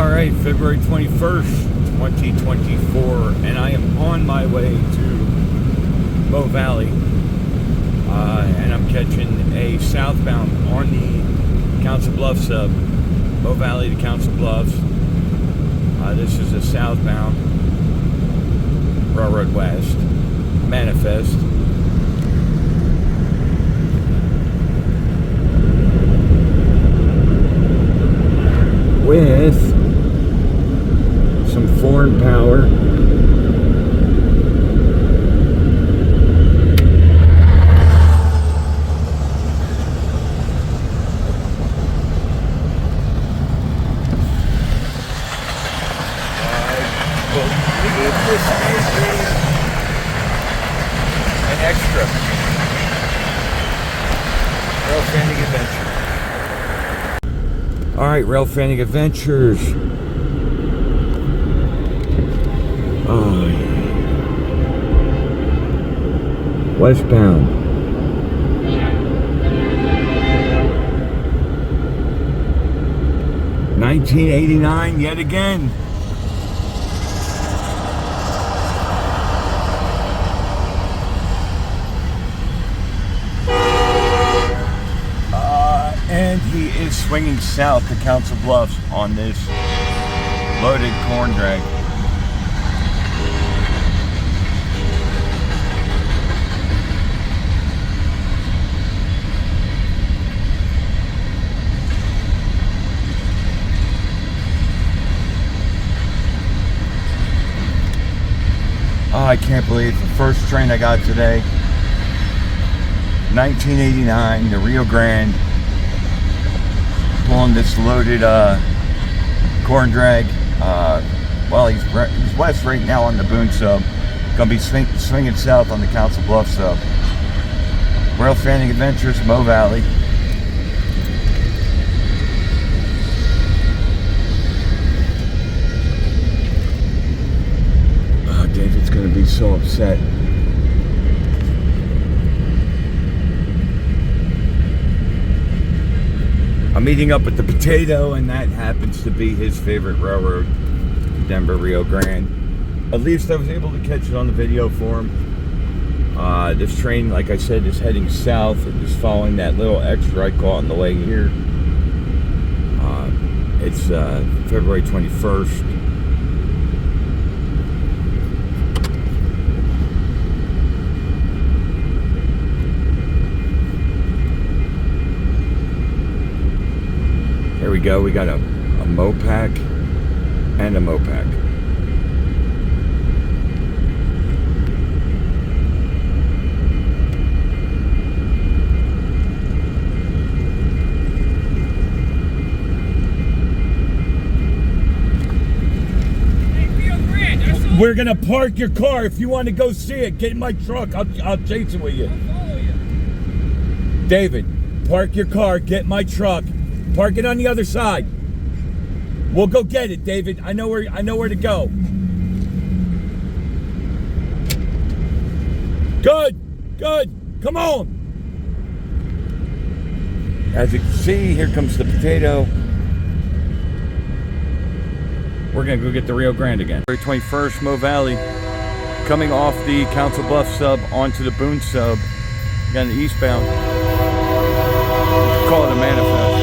Alright, February 21st, 2024, and I am on my way to Mo Valley, and I'm catching a southbound on the Council Bluffs sub, Mo Valley to Council Bluffs. This is a southbound Railroad West manifest. With some foreign power. I believe this is an extra Rail Fanning Adventure. Alright, Rail Fanning Adventures. Oh, yeah. Westbound. $19.89 yet again. And he is swinging south to Council Bluffs on this loaded corn drag. Oh, I can't believe the first train I got today. 1989, the Rio Grande. Pulling this loaded corn drag. Well, he's west right now on the Boone sub. Gonna be swinging south on the Council Bluffs sub. Rail Fanning Adventures, Mo Valley. Oh, David's gonna be so upset. I'm meeting up with the Potato, and that happens to be his favorite railroad, Denver Rio Grande. At least I was able to catch it on the video for him. This train, like I said, is heading south. It is following that little extra I caught on the way here. It's February 21st. There we go. We got a Mopac and a Mopac. We're gonna park your car. If you want to go see it, get in my truck. I'll chase it with you. I'll follow you. David, park your car. Get in my truck. Park it on the other side. We'll go get it, David. I know where to go. Good. Come on. As you can see, here comes the Potato. We're gonna go get the Rio Grande again. February 21st, Mo Valley. Coming off the Council Bluffs sub onto the Boone sub. Got an eastbound. Call it a manifest.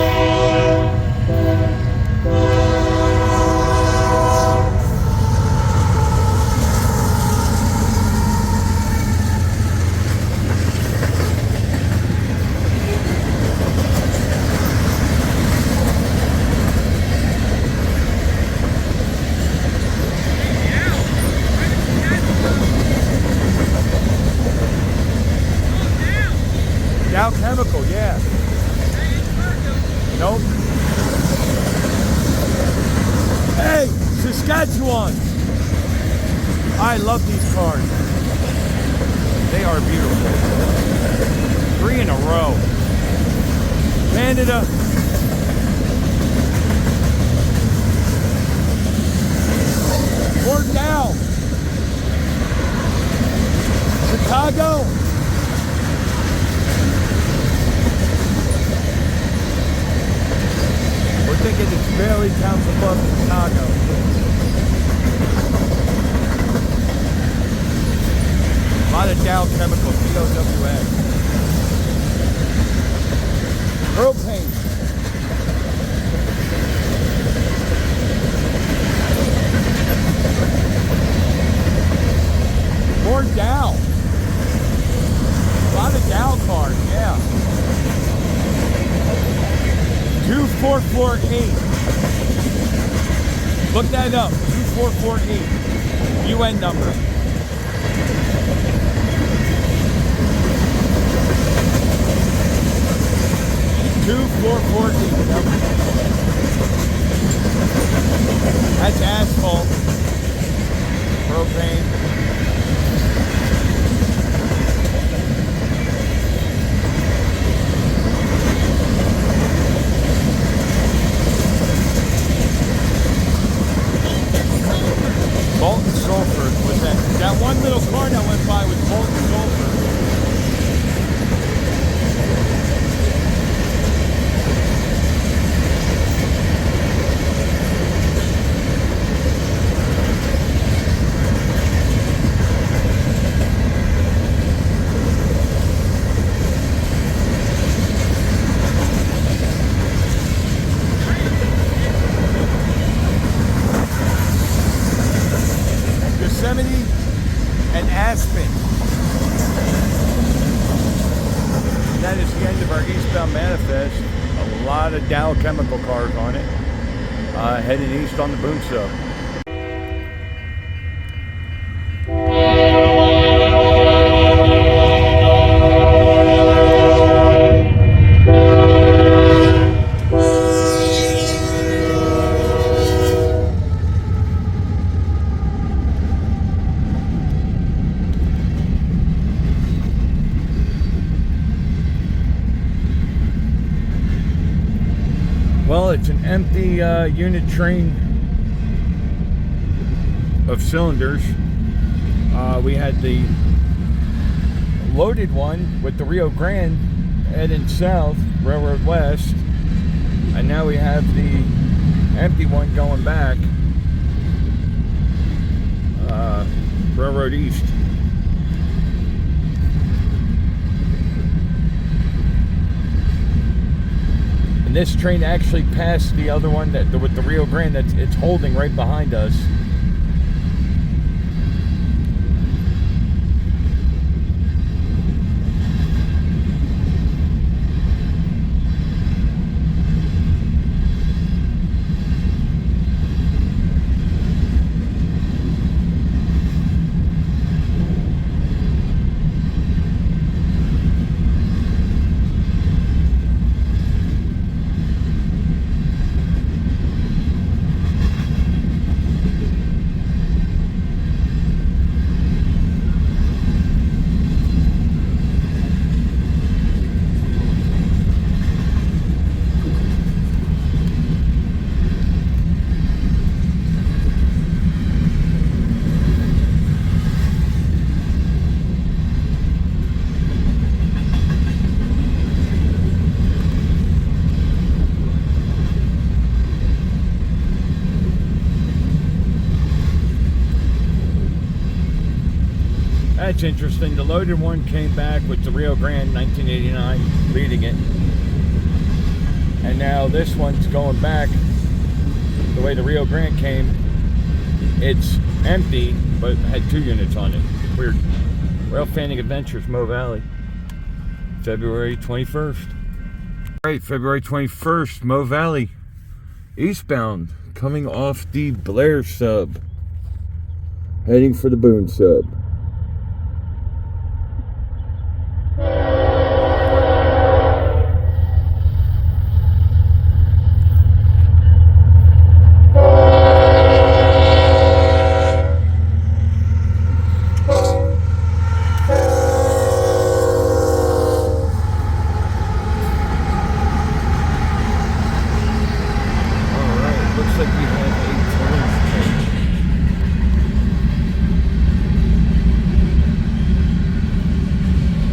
Dow Chemical, yeah. Nope. Hey, Saskatchewan. I love these cars. They are beautiful. 3 in a row. Canada. We're down. Chicago. thinking it's barely counts above Chicago. A lot of Dow Chemical, DOWS. Propane. More Dow. A lot of Dow cars, yeah. 2448. Look that up. 2448. UN number. That's asphalt. Propane. Molten sulfur was that one little car that went by with molten sulfur. And Aspen. That is the end of our eastbound manifest. A lot of Dow Chemical cars on it, heading east on the Boone Sub. Well, it's an empty unit train of cylinders. We had the loaded one with the Rio Grande heading south, Railroad West, and now we have the empty one going back, Railroad East. And this train actually passed the other one with the Rio Grande it's holding right behind us. That's interesting. The loaded one came back with the Rio Grande 1989 leading it. And now this one's going back the way the Rio Grande came. It's empty, but had 2 units on it. Weird. Rail Fanning Adventures, Mo Valley. February 21st. Alright, February 21st, Mo Valley. Eastbound, coming off the Blair Sub. Heading for the Boone Sub.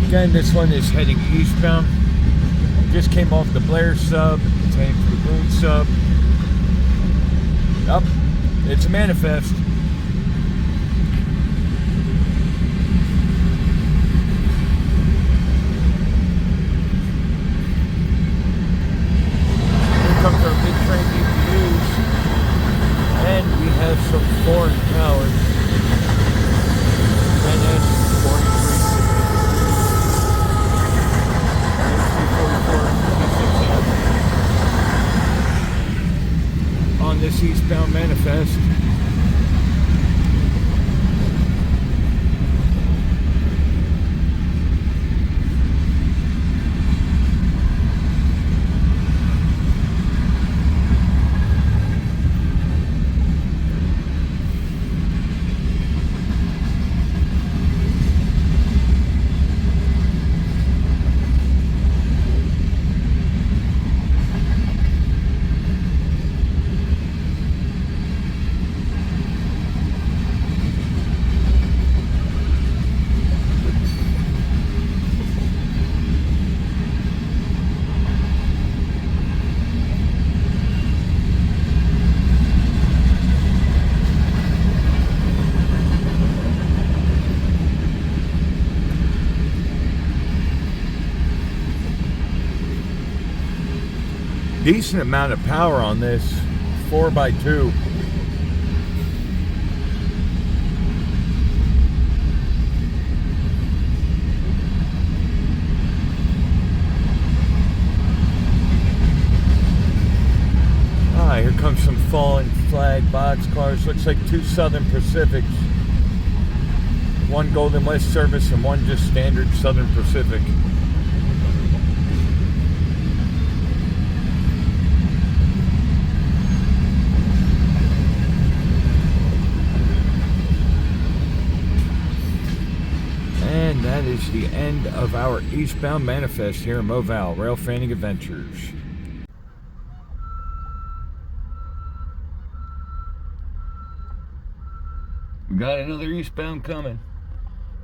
Again, this one is heading eastbound. Just came off the Blair Sub. It's heading for the Boone Sub. Yep, it's a manifest. Here comes our big train EPUs, and we have some foreign powers. On this eastbound manifest. Decent amount of power on this 4x2. Here comes some fallen flag boxcars. Looks like two Southern Pacifics. One Golden West service and one just standard Southern Pacific. And that is the end of our eastbound manifest here in Moval, Rail Fanning Adventures. We got another eastbound coming.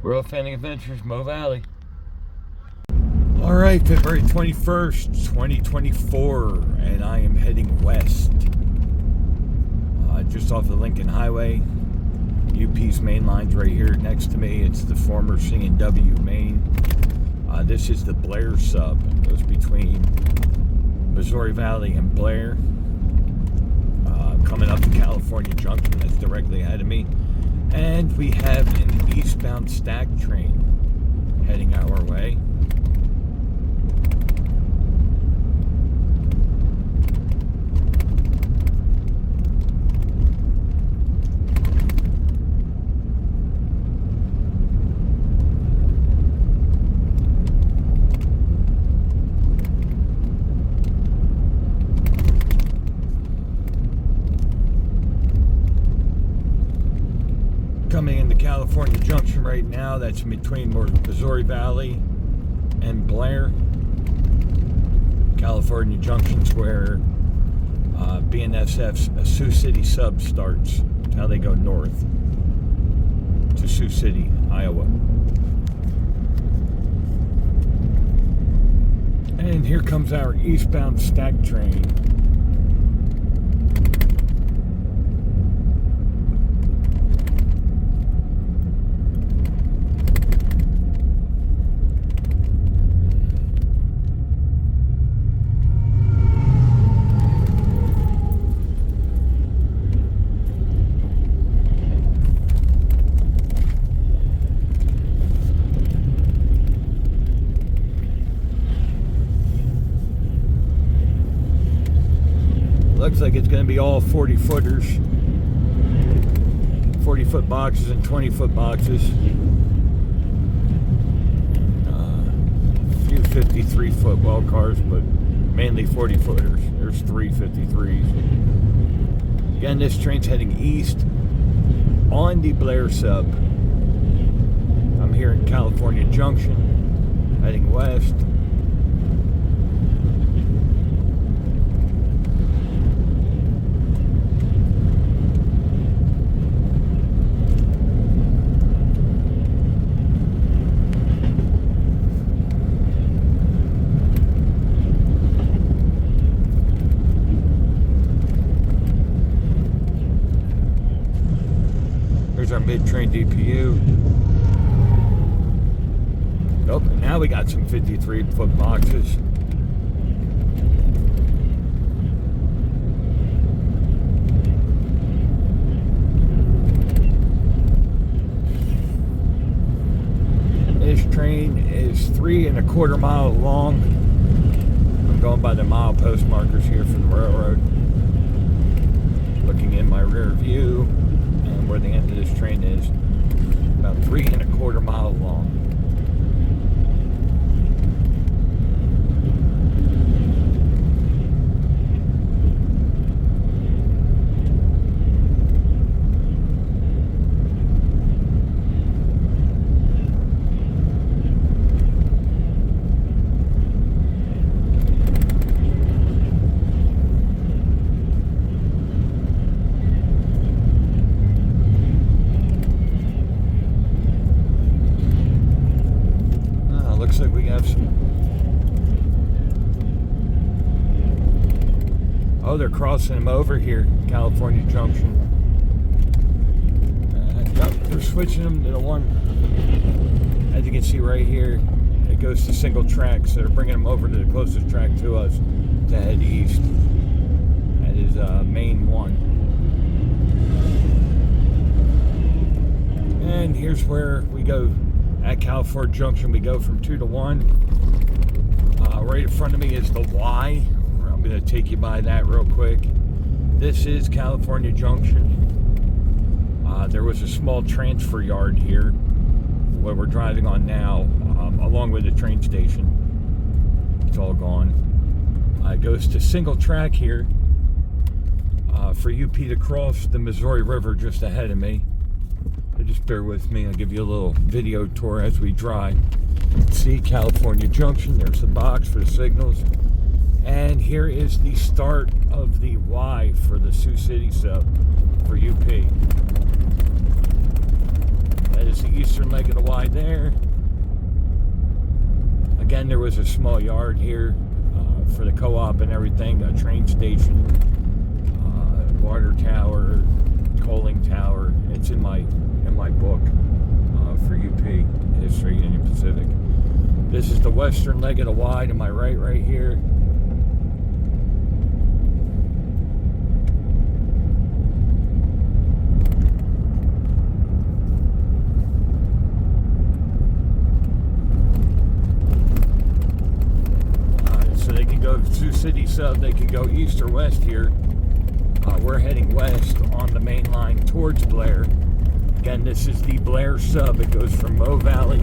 Rail Fanning Adventures, Mo Valley. Alright, February 21st, 2024, and I am heading west. Just off the Lincoln Highway. UP's main line's right here next to me. It's the former C&W main. This is the Blair sub. It goes between Missouri Valley and Blair. Coming up to California Junction, that's directly ahead of me. And we have an eastbound stack train heading our way. Coming into California Junction right now, that's in between Missouri Valley and Blair. California Junction's where BNSF's Sioux City sub starts. That's how they go north to Sioux City, Iowa. And here comes our eastbound stack train. Looks like it's going to be all 40 footers, 40 foot boxes and 20 foot boxes. A few 53 foot well cars, but mainly 40 footers. There's three 53s. Again, this train's heading east on the Blair sub. I'm here in California Junction, heading west. There's our mid-train DPU. Nope, now we got some 53-foot boxes. This train is 3 1/4 miles long. I'm going by the mile post markers here for the railroad. Looking in my rear view and where the end of this train is. About 3 1/4 miles long. Looks like we have some. Oh, they're crossing them over here, California Junction. Yep, they're switching them to the one. As you can see right here, it goes to single track, so they're bringing them over to the closest track to us to head east. That is main 1. And here's where we go. At California Junction, we go from 2 to 1. Right in front of me is the Y. I'm going to take you by that real quick. This is California Junction. There was a small transfer yard here, where we're driving on now, along with the train station. It's all gone. It goes to single track here for UP to cross the Missouri River just ahead of me. Just bear with me, I'll give you a little video tour as we drive. See California Junction, there's the box for the signals. And here is the start of the Y for the Sioux City sub for UP. That is the eastern leg of the Y there. Again, there was a small yard here for the co-op and everything, a train station, water tower, coaling tower. It's in my book for UP History Union Pacific. This is the western leg of the Y to my right here. So they can go Sioux City sub, they can go east or west here. We're heading west on the main line towards Blair. Again, this is the Blair sub. It goes from Mo Valley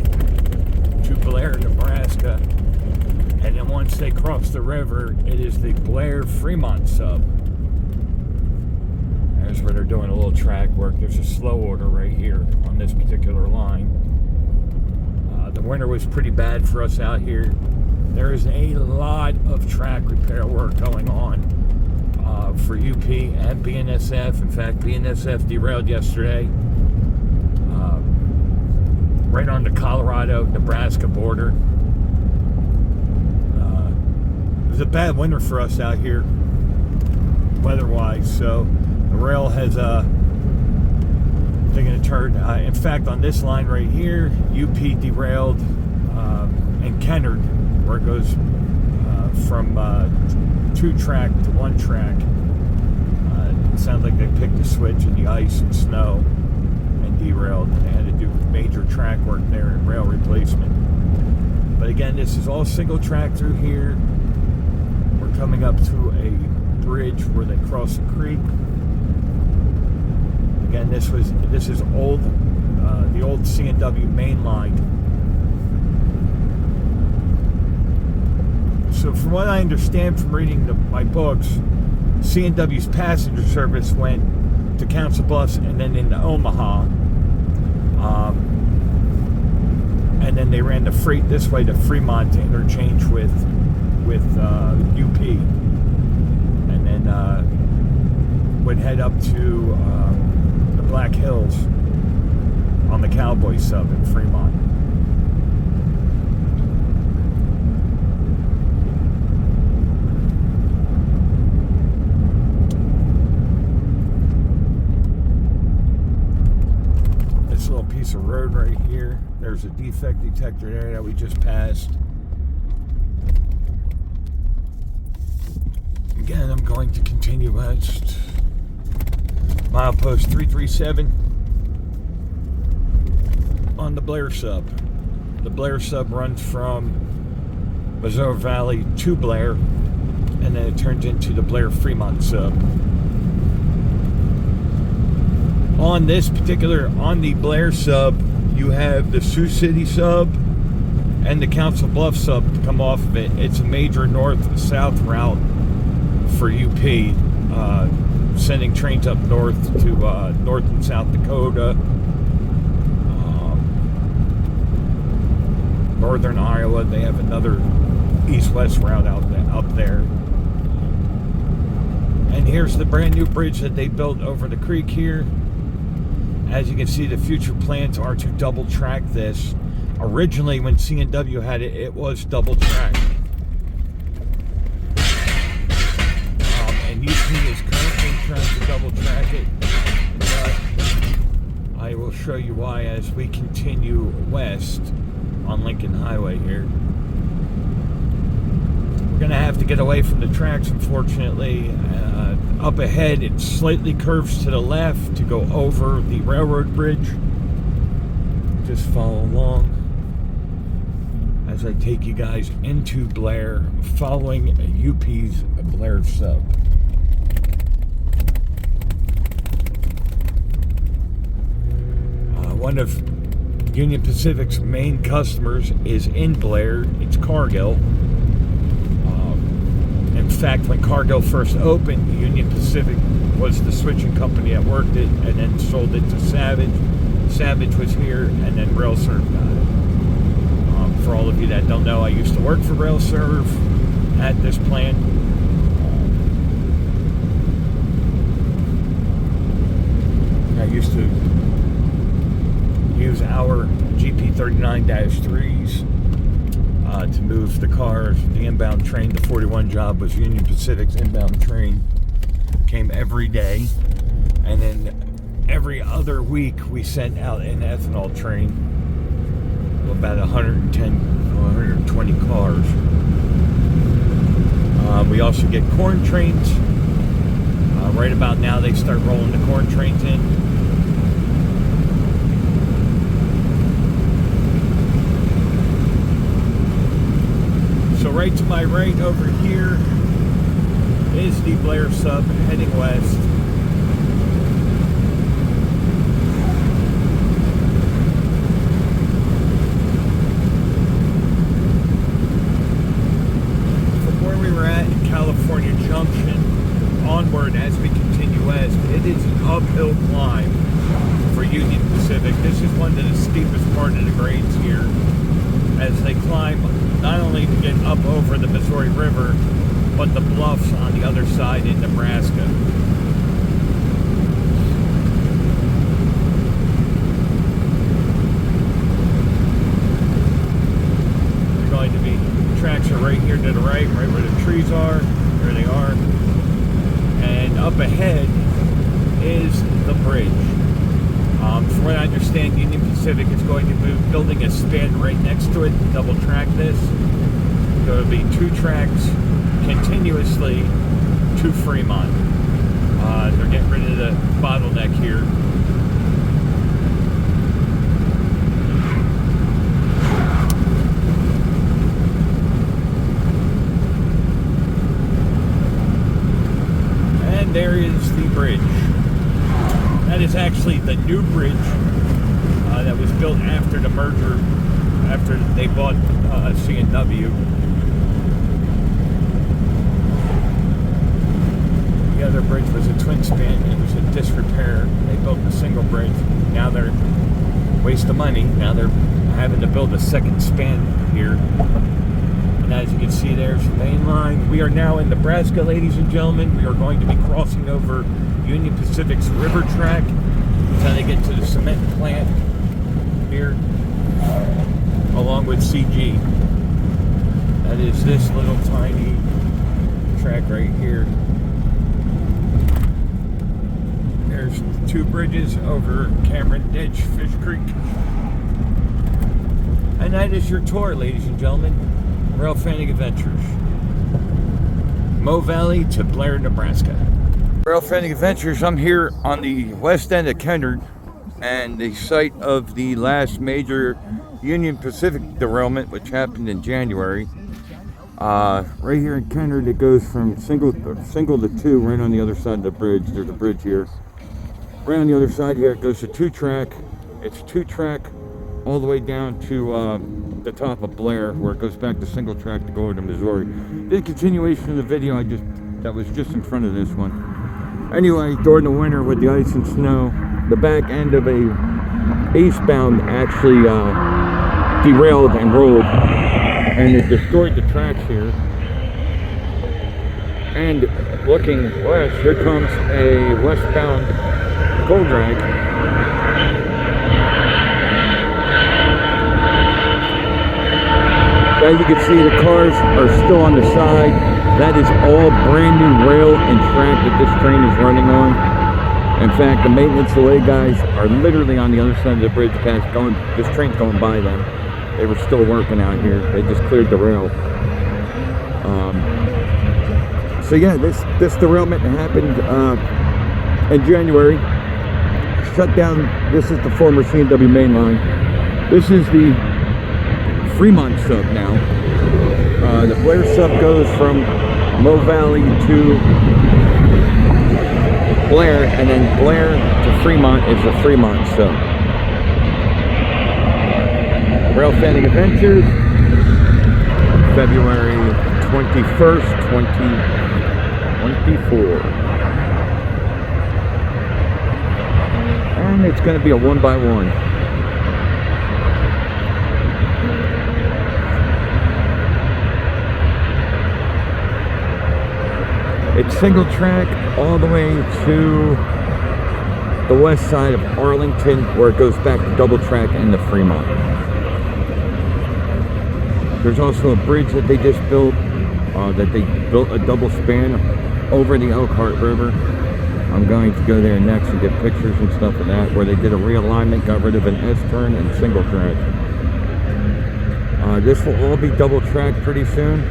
to Blair, Nebraska. And then once they cross the river, it is the Blair Fremont sub. There's where they're doing a little track work. There's a slow order right here on this particular line. The winter was pretty bad for us out here. There is a lot of track repair work going on for UP and BNSF. In fact, BNSF derailed yesterday. Right on the Colorado-Nebraska border. It was a bad winter for us out here, weather-wise, so the rail has taken a turn. In fact, on this line right here, UP derailed in Kennard, where it goes from 2-track to 1-track. It sounds like they picked a switch in the ice and snow and derailed, and they had to do major track work there and rail replacement. But again, this is all single track through here. We're coming up to a bridge where they cross a creek. Again, this is old, the old C&W main line. So from what I understand from reading my books, C&W's passenger service went to Council Bluffs and then into Omaha. And then they ran the freight this way to Fremont to interchange with UP. And then would head up to the Black Hills on the Cowboy sub in Fremont. road right here. There's a defect detector there that we just passed. Again, I'm going to continue west. Milepost 337 on the Blair Sub. The Blair Sub runs from Missouri Valley to Blair, and then it turns into the Blair Fremont Sub. On the Blair Sub, you have the Sioux City Sub and the Council Bluffs Sub to come off of it. It's a major north-south route for UP, sending trains up north to North and South Dakota, northern Iowa. They have another east-west route up there. And here's the brand new bridge that they built over the creek here. As you can see, the future plans are to double track this. Originally, when C&W had it, it was double tracked. And UP is currently trying to double track it. But I will show you why as we continue west on Lincoln Highway here. We're going to have to get away from the tracks, unfortunately. Up ahead, it slightly curves to the left to go over the railroad bridge. Just follow along as I take you guys into Blair, following UP's Blair Sub. One of Union Pacific's main customers is in Blair. It's Cargill. In fact, when Cargill first opened, Union Pacific was the switching company that worked it, and then sold it to Savage. Savage was here, and then RailServe got it. For all of you that don't know, I used to work for RailServe at this plant. I used to use our GP39-3s to move the cars. The inbound train, the 41 job, was Union Pacific's inbound train. Came every day, and then every other week we sent out an ethanol train of about 110, 120 cars. We also get corn trains. Right about now they start rolling the corn trains in. So right to my right over here is the Blair Sub heading west. From where we were at in California Junction onward as we continue west, it is an uphill climb for Union Pacific. This is one of the steepest part of the grades here as they climb not only to get up over the Missouri River, but the bluffs on the other side in Nebraska. They're going to be, tracks are right here to the right where the trees are. There they are. And up ahead is the bridge. From what I understand, Union Pacific is going to be building a span right next to it to double track this. There will be 2 tracks continuously to Fremont. They're getting rid of the bottleneck here. And there is the bridge. That is actually the new bridge that was built after the merger, after they bought C&W. The other bridge was a twin span. It was in disrepair. They built a single bridge. Now they're waste of money. Now they're having to build a second span here. And as you can see, there's the main line. We are now in Nebraska, ladies and gentlemen. We are going to be crossing over Union Pacific's river track until they get to the cement plant here, along with CG. That is this little tiny track right here. There's 2 bridges over Cameron Ditch, Fish Creek. And that is your tour, ladies and gentlemen. Rail Fanning Adventures. Mo Valley to Blair, Nebraska. Rail Fanning Adventures, I'm here on the west end of Kennard and the site of the last major Union Pacific derailment, which happened in January. Right here in Kennard, it goes from single to two, right on the other side of the bridge. There's a bridge here. Right on the other side here, it goes to two-track. It's two-track all the way down to the top of Blair, where it goes back to single track to go over to Missouri. The continuation of the video that was just in front of this one. Anyway, during the winter with the ice and snow, the back end of a eastbound actually derailed and rolled, and it destroyed the tracks here. And looking west, here comes a westbound coal drag. As you can see, the cars are still on the side. That is all brand new rail and track that this train is running on. In fact, the maintenance delay guys are literally on the other side of the bridge this train's going by them. They were still working out here. They just cleared the rail. So yeah, this derailment happened in January. Shut down. This is the former C&W main line. This is the Fremont Sub now. The Blair Sub goes from Mo Valley to Blair, and then Blair to Fremont is the Fremont Sub. Rail Fanning Adventures, February 21st, 2024. And it's going to be a one-by-one. It's single track all the way to the west side of Arlington, where it goes back to double track into Fremont. There's also a bridge that they just built, that they built a double span over the Elkhart River. I'm going to go there next and get pictures and stuff of that, where they did a realignment, got rid of an S-turn and single track. This will all be double track pretty soon.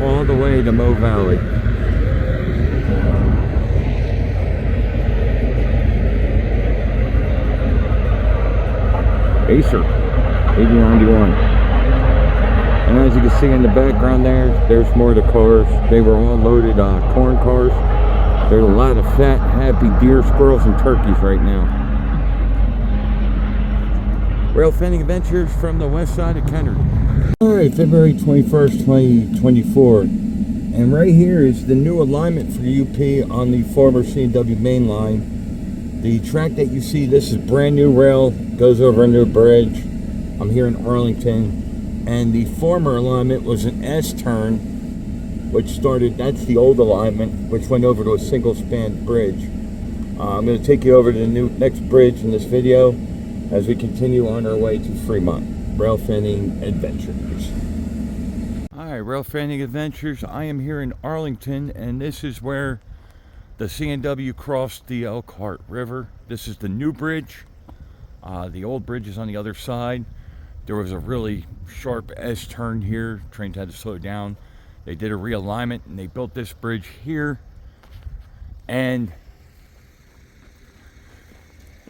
All the way to Mo Valley. Acer 8091. And as you can see in the background there's more of the cars. They were all loaded corn cars. There's a lot of fat, happy deer, squirrels, and turkeys right now. Rail Fanning Adventures from the west side of Kennard. Alright, February 21st, 2024. And right here is the new alignment for UP on the former C&W main line. The track that you see, this is brand new rail, goes over a new bridge. I'm here in Arlington. And the former alignment was an S-turn, which started, that's the old alignment, which went over to a single span bridge. I'm going to take you over to the next bridge in this video as we continue on our way to Fremont. Rail Fanning Adventures. Hi, Rail Fanning Adventures. I am here in Arlington, and this is where the C&W crossed the Elkhart River. This is the new bridge. The old bridge is on the other side. There was a really sharp S-turn here. Trains had to slow down. They did a realignment, and they built this bridge here. And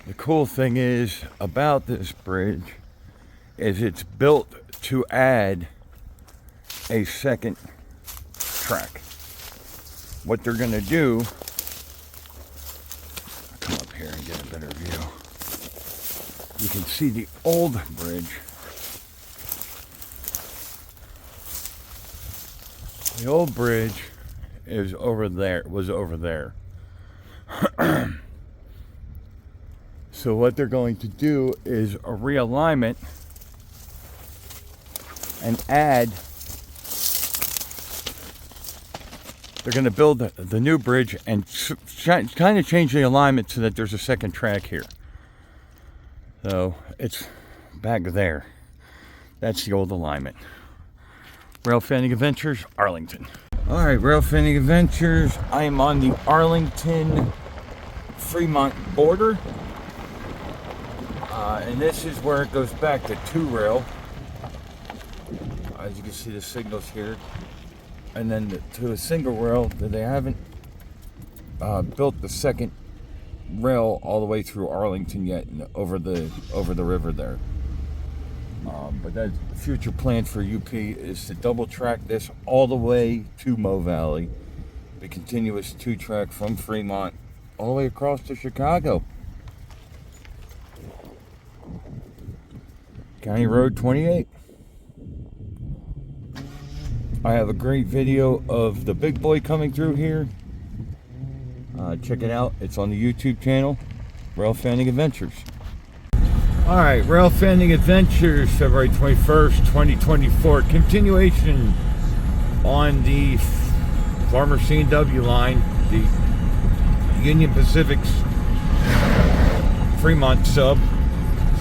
the cool thing is about this bridge is it's built to add a second track. What they're going to do, I'll come up here and get a better view. You can see the old bridge. The old bridge is over there, was over there. So what they're going to do is a realignment and add, they're going to build the new bridge and kind of change the alignment so that there's a second track here. So it's back there. That's the old alignment. Rail Fanning Adventures, Arlington. All right, Rail Fanning Adventures. I am on the Arlington Fremont border. And this is where it goes back to 2-rail. As you can see, the signals here. And then to a single rail that they haven't built the second rail all the way through Arlington yet, over the river there. But that's the future plan for UP, is to double track this all the way to Mo Valley, the continuous 2-track from Fremont all the way across to Chicago. County Road 28. I have a great video of the big boy coming through here. Check it out. It's on the YouTube channel, Rail Fanning Adventures. Alright, Rail Fanning Adventures, February 21st, 2024. Continuation on the Farmer C&W line, the Union Pacific's Fremont Sub.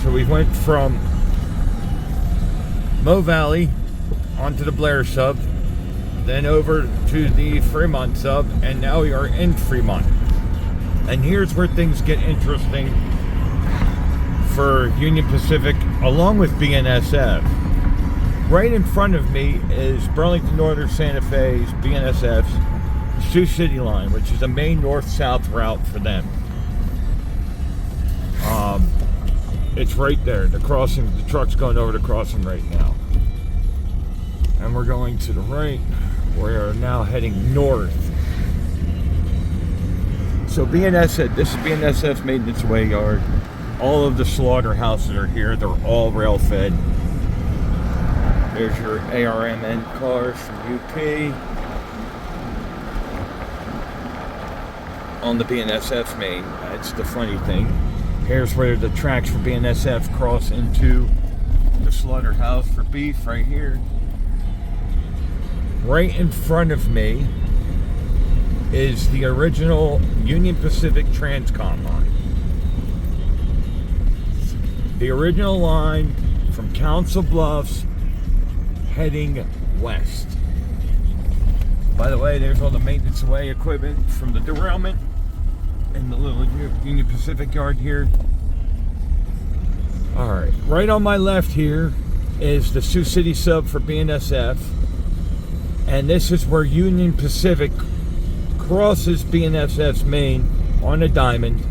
So we went from Mo Valley onto the Blair Sub, then over to the Fremont Sub, and now we are in Fremont. And here's where things get interesting for Union Pacific, along with BNSF. Right in front of me is Burlington Northern Santa Fe's BNSF's Sioux City line, which is the main north-south route for them. It's right there, the crossing. The truck's going over the crossing right now. And we're going to the right. We are now heading north. So BNSF, this is BNSF's maintenance way yard. All of the slaughterhouses are here. They're all rail fed. There's your ARMN cars from UP. On the BNSF main. That's the funny thing. Here's where the tracks for BNSF cross into the slaughterhouse for beef right here. Right in front of me is the original Union Pacific Transcon line. The original line from Council Bluffs heading west. By the way, there's all the maintenance away equipment from the derailment in the little Union Pacific yard here. Alright, right on my left here is the Sioux City Sub for BNSF. And this is where Union Pacific crosses BNSF's main on a diamond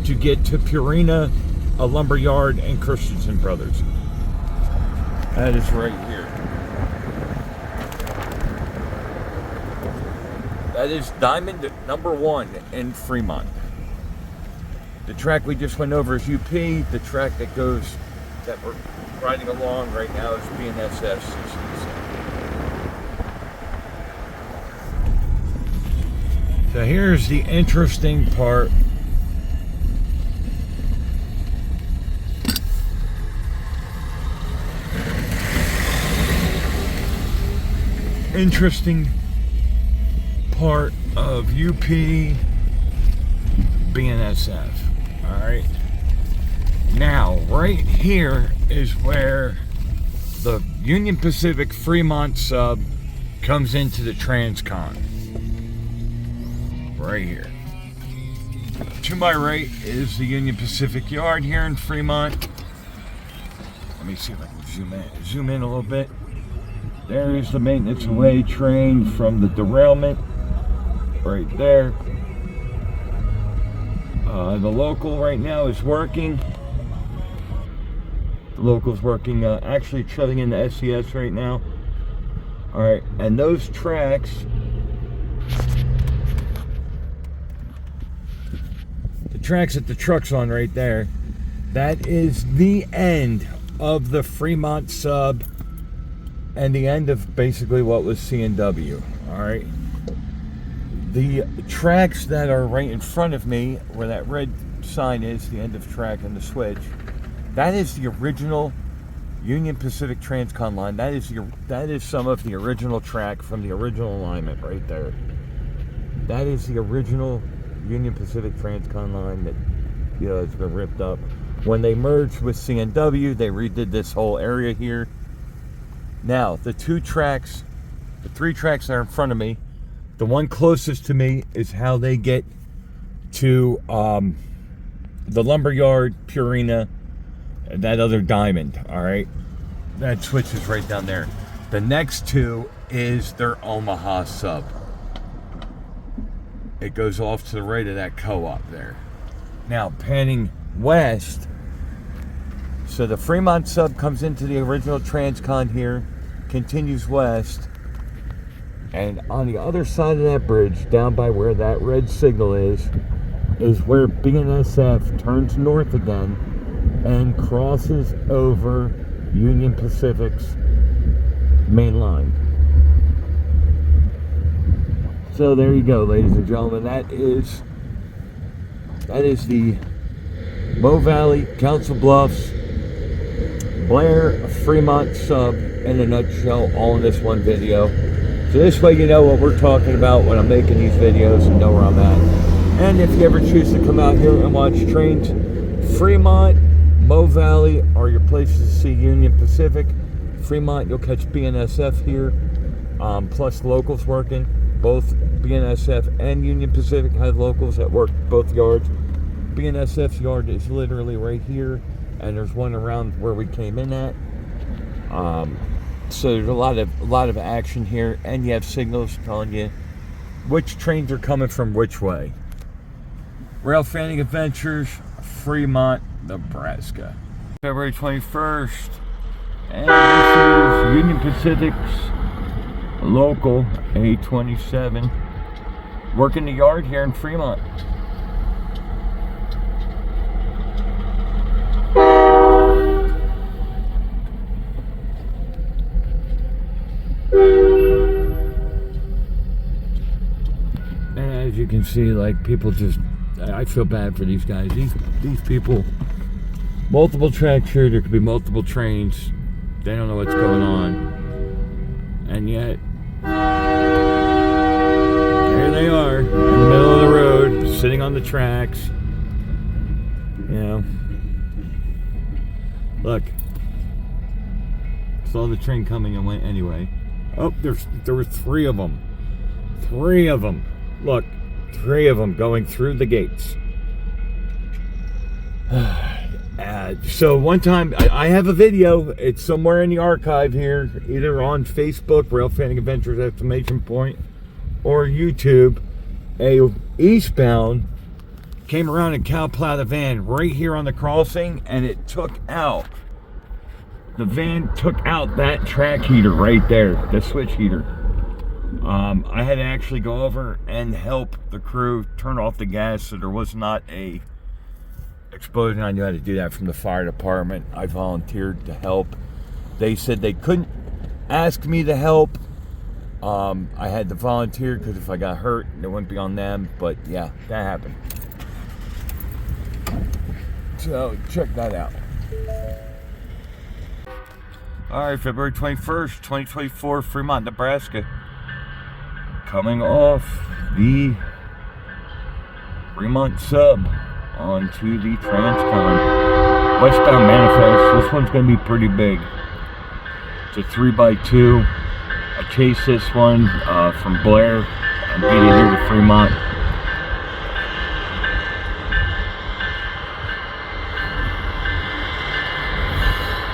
to get to Purina, a lumber yard, and Christensen Brothers. That is right here. That is diamond number 1 in Fremont. The track we just went over is UP. The track that we're riding along right now is BNSF's. So here's the interesting part. Interesting part of UP BNSF. Alright. Now, right here is where the Union Pacific Fremont Sub comes into the Transcon. Right here. To my right is the Union Pacific Yard here in Fremont. Let me see if I can zoom in a little bit. There is the maintenance away train from the derailment. Right there. The local right now is working. The local's working, actually shutting in the SCS right now. Alright, and those tracks, the tracks that the truck's on right there, that is the end of the Fremont Sub and the end of basically what was C&W. Alright. The tracks that are right in front of me, where that red sign is, the end of track and the switch, that is the original Union Pacific Transcon line. That is some of the original track from the original alignment right there. That is the original Union Pacific Transcon line that, you know, it's been ripped up. When they merged with C&W, they redid this whole area here. Now, the three tracks that are in front of me, the one closest to me is how they get to the lumberyard, Purina, that other diamond, all right? That switch is right down there. The next two is their Omaha sub. It goes off to the right of that co-op there. Now, panning west, so the Fremont sub comes into the original Transcon here, continues west, and on the other side of that bridge, down by where that red signal is where BNSF turns north again and crosses over Union Pacific's main line. So there you go, ladies and gentlemen. That is the Mo Valley, Council Bluffs, Blair, Fremont sub in a nutshell, all in this one video. So this way you know what we're talking about when I'm making these videos and know where I'm at. And if you ever choose to come out here and watch trains, Fremont, Mo Valley are your places to see Union Pacific. Fremont, you'll catch BNSF here, plus locals working. Both BNSF and Union Pacific have locals that work both yards. BNSF's yard is literally right here, and there's one around where we came in at. So there's a lot of action here, and you have signals telling you which trains are coming from which way. Rail Fanning Adventures, Fremont, Nebraska. February 21st, and this is Union Pacific's local A27 working the yard here in Fremont. And as you can see, like, people just, I feel bad for these guys. These people, multiple tracks here, there could be multiple trains. They don't know what's going on. And yet, there they are, in the middle of the road, sitting on the tracks. You know, look, saw the train coming and went anyway. Oh, there were three of them. Three of them. Look, three of them going through the gates. So one time, I have a video. It's somewhere in the archive here, either on Facebook, Rail Fanning Adventures exclamation point, or YouTube. A eastbound came around and cow plowed a van right here on the crossing, and it took out. The van took out that track heater right there, the switch heater. I had to actually go over and help the crew turn off the gas so there was not a explosion. I knew how to do that from the fire department. I volunteered to help. They said they couldn't ask me to help. I had to volunteer because if I got hurt, it wouldn't be on them. But yeah, that happened. So check that out. Alright, February 21st, 2024, Fremont, Nebraska. Coming off the Fremont sub onto the Transcon westbound manifest. This one's going to be pretty big. It's a 3x2. I chased this one from Blair and beat it here to Fremont.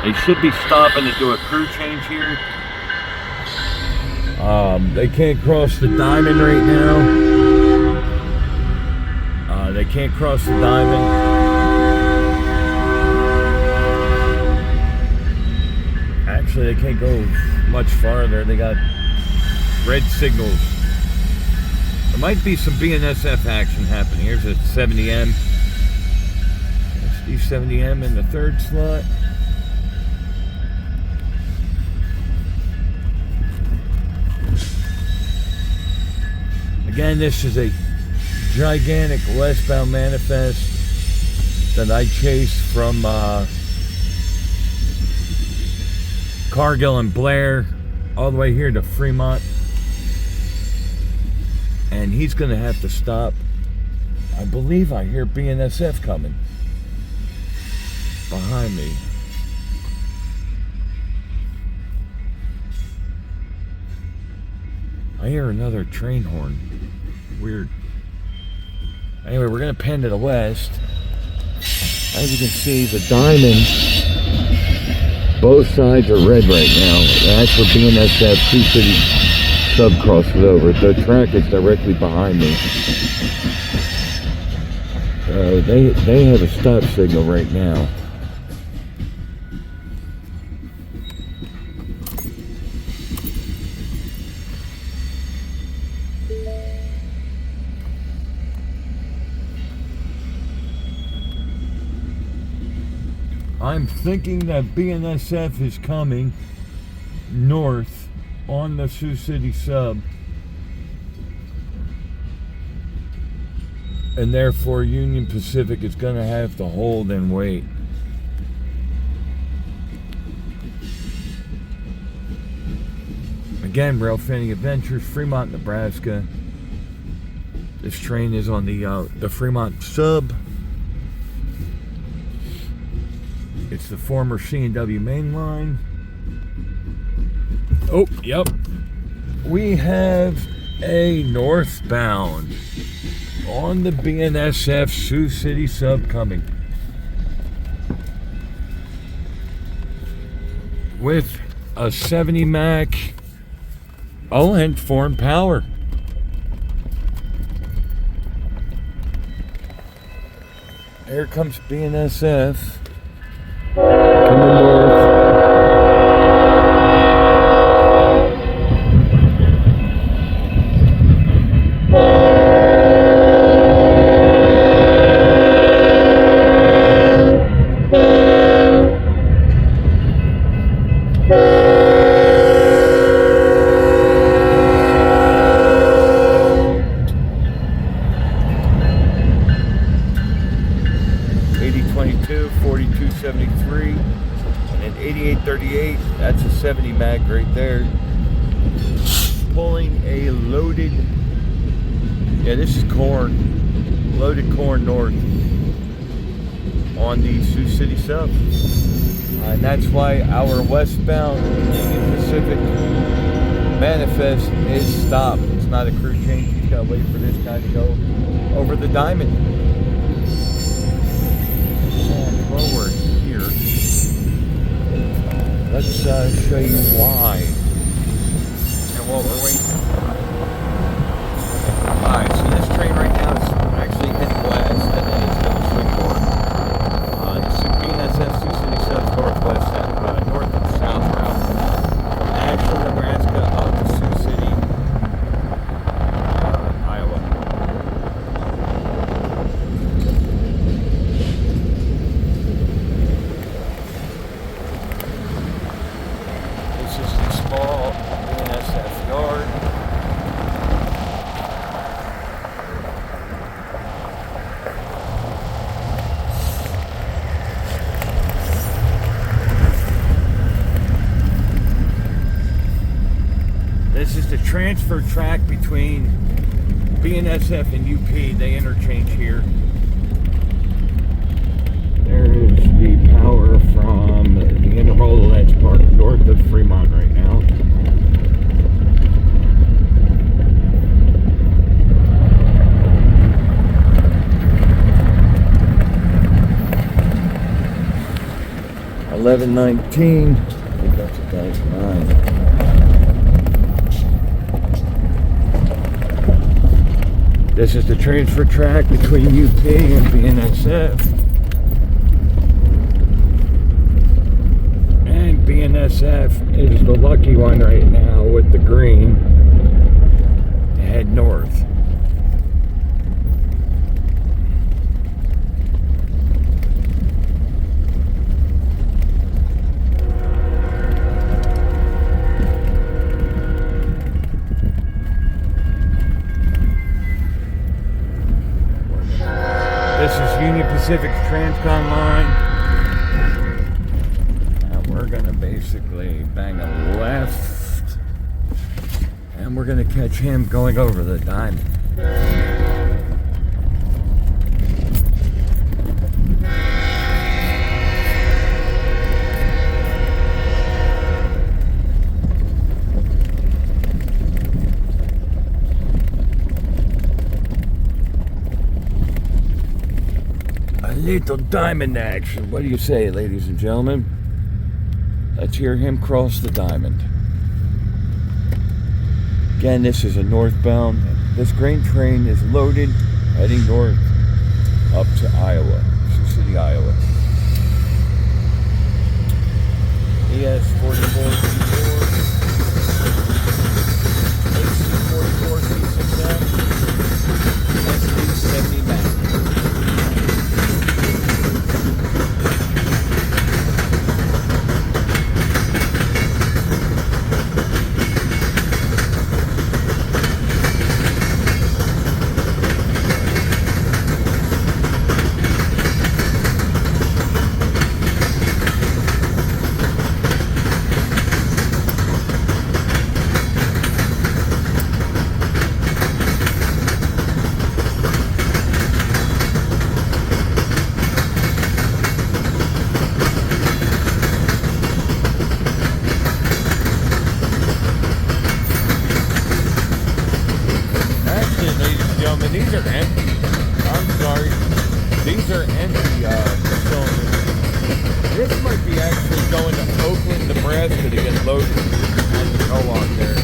They should be stopping to do a crew change here. They can't cross the diamond right now. They can't cross the diamond. Actually, they can't go much farther. They got red signals. There might be some BNSF action happening. Here's a 70M. There's the 70M in the third slot. Again, this is a gigantic westbound manifest that I chased from Cargill and Blair all the way here to Fremont. And he's going to have to stop. I believe I hear BNSF coming behind me. I hear another train horn. Weird. Anyway, we're going to pan to the west. As you can see, the diamond, both sides are red right now. That's where BNSF Sioux City Sub crosses over. The track is directly behind me. They have a stop signal right now. I'm thinking that BNSF is coming north on the Sioux City Sub, and therefore Union Pacific is going to have to hold and wait. Again, Rail Fanning Adventures, Fremont, Nebraska. This train is on the Fremont Sub. It's the former C&W main line. Oh, yep. We have a northbound on the BNSF Sioux City Sub coming. With a 70 Mac. Oh, and foreign power. Here comes BNSF. Coming north. And 8838, that's a 70 mag right there. Pulling a loaded, yeah, this is corn, loaded corn north on the Sioux City Sub. And that's why our westbound Union Pacific manifest is stopped. It's not a crew change, he's got to wait for this guy to go over the diamond. And forward here. Let's show you why and what we're waiting for. Alright, so this train right now is actually heading west, and then it's going to swing north. This is BNSF Sioux City Subs northwest, north and south route. From Ashland, Nebraska up to Sioux City, Iowa. This is the small BNSF yard. This is the transfer track between BNSF and UP. They interchange here. There is the power from the intermodal that's parked north of Fremont right now. $11.19. I think that's $1.09. This is the transfer track between UP and BNSF. And BNSF is the lucky one right now with the green to head north. This is Union Pacific's Transcon line. And we're going to basically bang a left. And we're going to catch him going over the diamond. little diamond action. What do you say, ladies and gentlemen? Let's hear him cross the diamond. Again, this is a northbound. This grain train is loaded, heading north up to Iowa, Sioux City, Iowa. ES 44 C4, AC 44 C6M, SD 70 Max. These are empty. I'm sorry. These are empty cylinders. This might be actually going to Oakland, Nebraska to get loaded at the co-op there.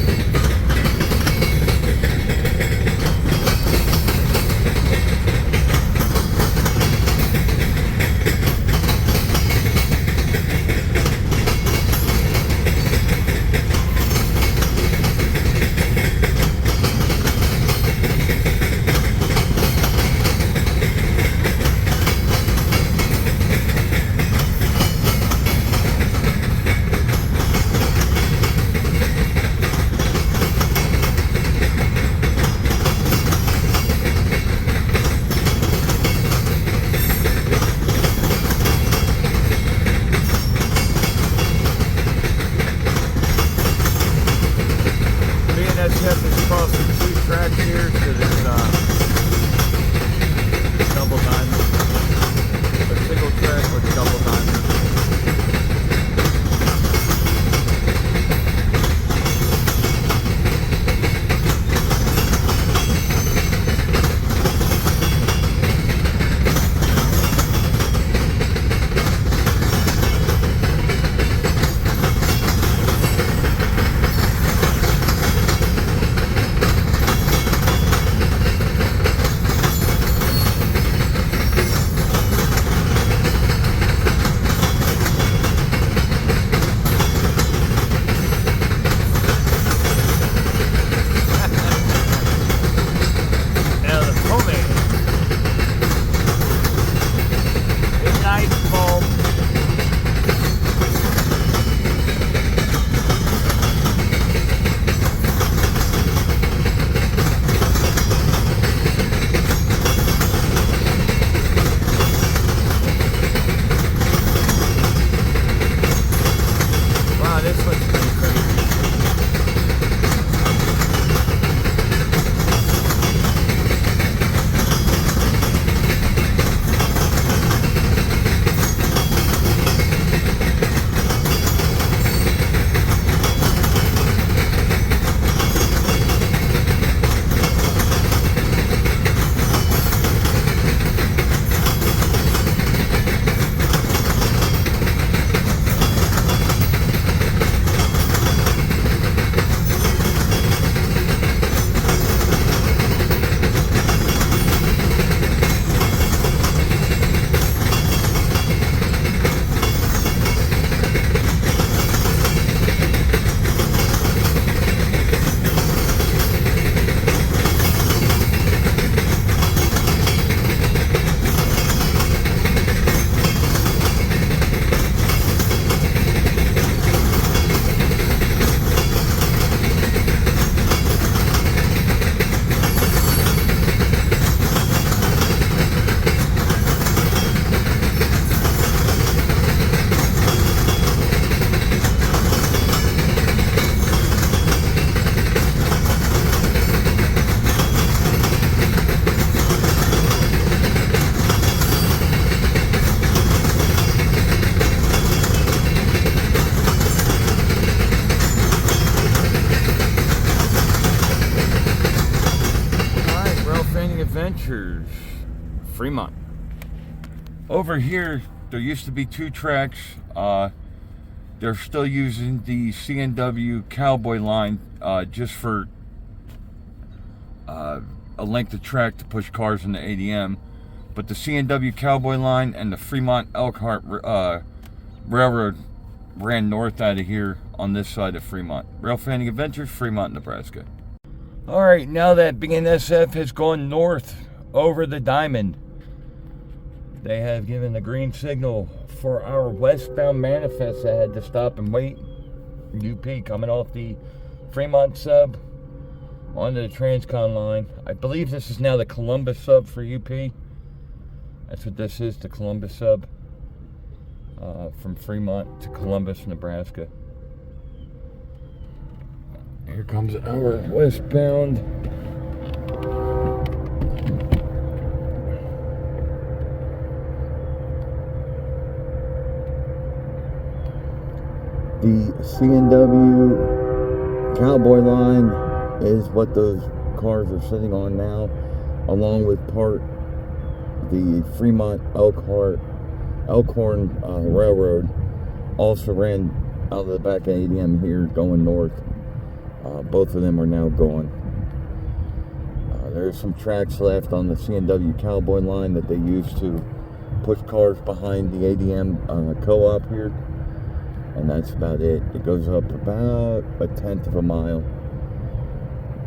Fremont. Over here, there used to be 2 tracks. They're still using the C&W Cowboy line just for a length of track to push cars in the ADM. But the C&W Cowboy line and the Fremont Elkhart Railroad ran north out of here on this side of Fremont. Rail Fanning Adventures, Fremont, Nebraska. Alright, now that BNSF has gone north over the Diamond, they have given the green signal for our westbound manifest that had to stop and wait. UP coming off the Fremont Sub onto the Transcon line. I believe this is now the Columbus Sub for UP. That's what this is, the Columbus Sub. From Fremont to Columbus, Nebraska. Here comes our westbound. The C&W Cowboy line is what those cars are sitting on now, along with part the Fremont Elkhorn Railroad also ran out of the back of ADM here going north. Both of them are now gone. There's some tracks left on the C&W Cowboy line that they used to push cars behind the ADM co-op here. And that's about it. It goes up about 1/10 of a mile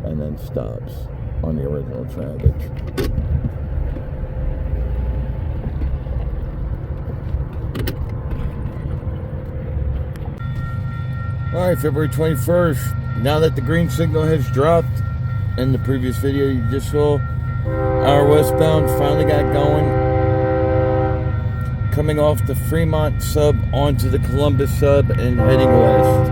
and then stops on the original traffic. Alright, February 21st. Now that the green signal has dropped in the previous video you just saw, our westbound finally got going. Coming off the Fremont Sub onto the Columbus Sub and heading west.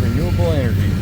Renewable energy.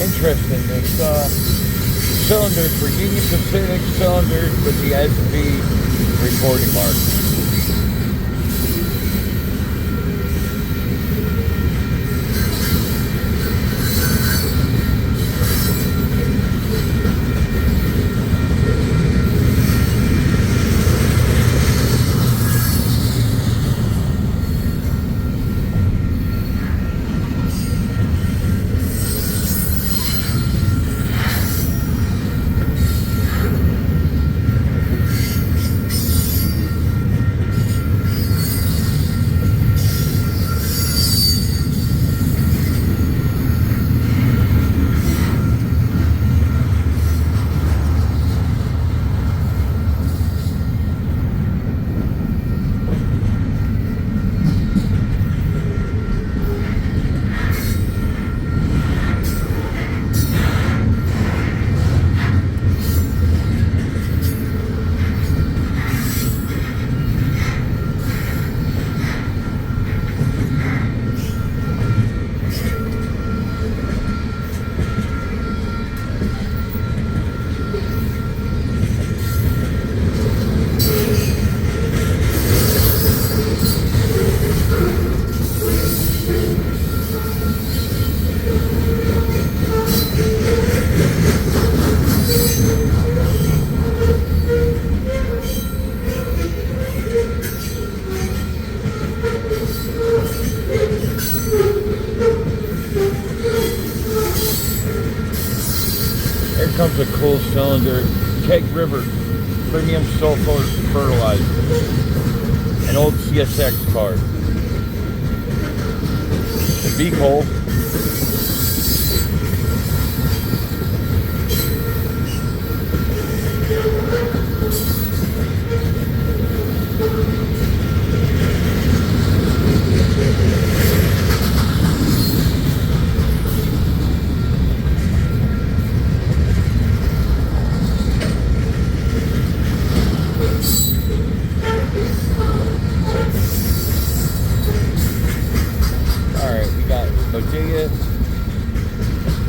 Interesting, this cylinder for Union Pacific cylinders with the SV recording mark. Here's a cool cylinder. Keg River Premium Sulfur Fertilizer. An old CSX car. The beak hole.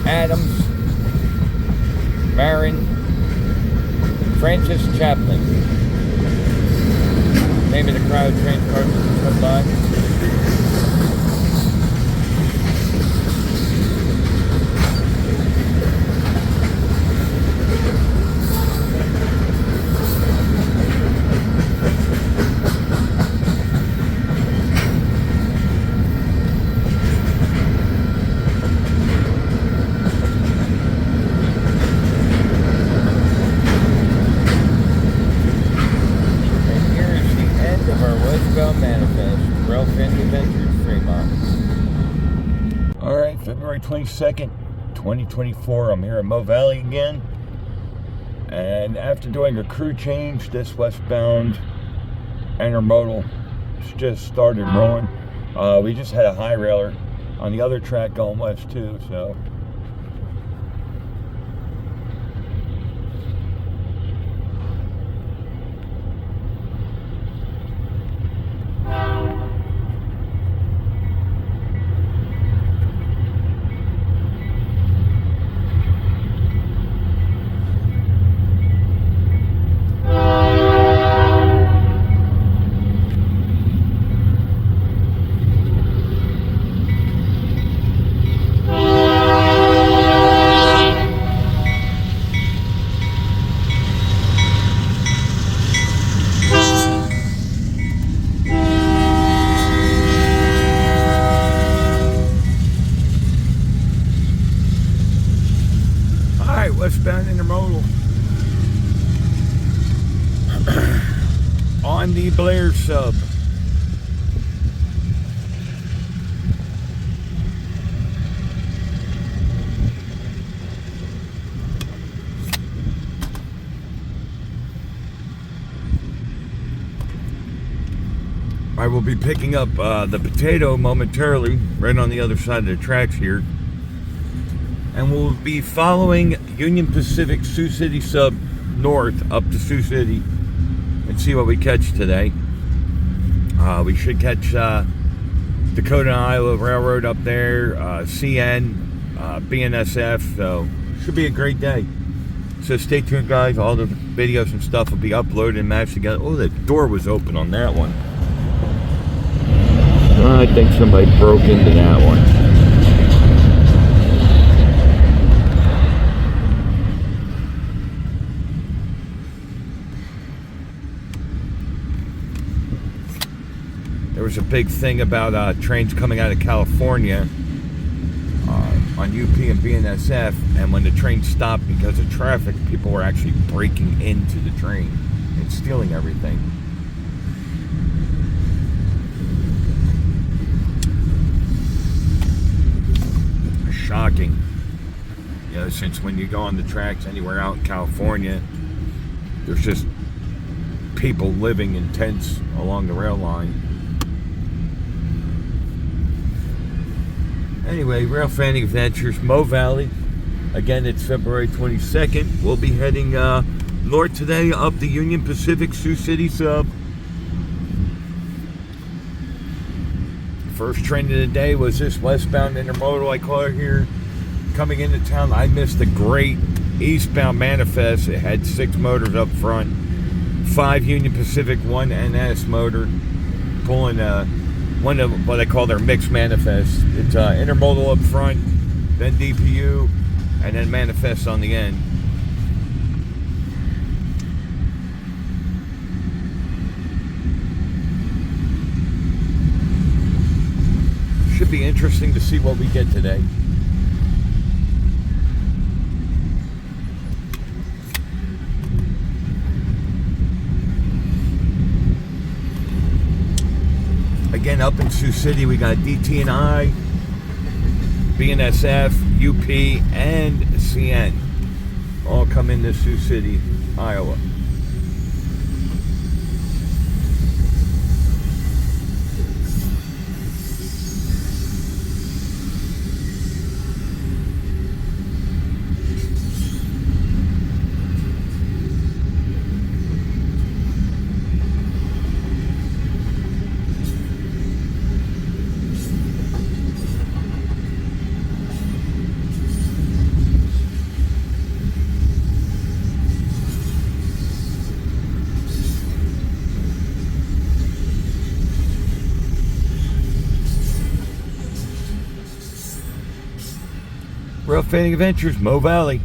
Adams, Marin, Francis Chaplin. Name of the crowd train cars that come by. Manifest, Ralph Family Adventures, Fremont. Alright, February 22nd, 2024. I'm here at Mo Valley again. And after doing a crew change, this westbound intermodal just started rolling. We just had a high railer on the other track going west too, so. Westbound intermodal on the Blair sub. I will be picking up the potato momentarily, right on the other side of the tracks here. And we'll be following Union Pacific Sioux City sub north up to Sioux City and see what we catch today. We should catch Dakota and Iowa Railroad up there, CN, BNSF, so should be a great day. So stay tuned, guys. All the videos and stuff will be uploaded and matched together. Oh, the door was open on that one. I think somebody broke into that one. There was a big thing about trains coming out of California on UP and BNSF, and when the train stopped because of traffic, people were actually breaking into the train and stealing everything. Shocking. You know, since when you go on the tracks anywhere out in California, there's just people living in tents along the rail line. Anyway, Rail Fanning Adventures, Mo Valley. Again, it's February 22nd. We'll be heading north today up the Union Pacific Sioux City sub. First train of the day was this westbound intermodal, I call it here. Coming into town, I missed the great eastbound manifest. It had 6 motors up front, 5 Union Pacific, 1 NS motor, pulling one of what I call their mixed manifest. It's intermodal up front, then DPU, and then manifest on the end. Should be interesting to see what we get today. again, up in Sioux City, we got DT&I, BNSF, UP, and CN. All come into Sioux City, Iowa. Rough Fading Adventures, Mo Valley.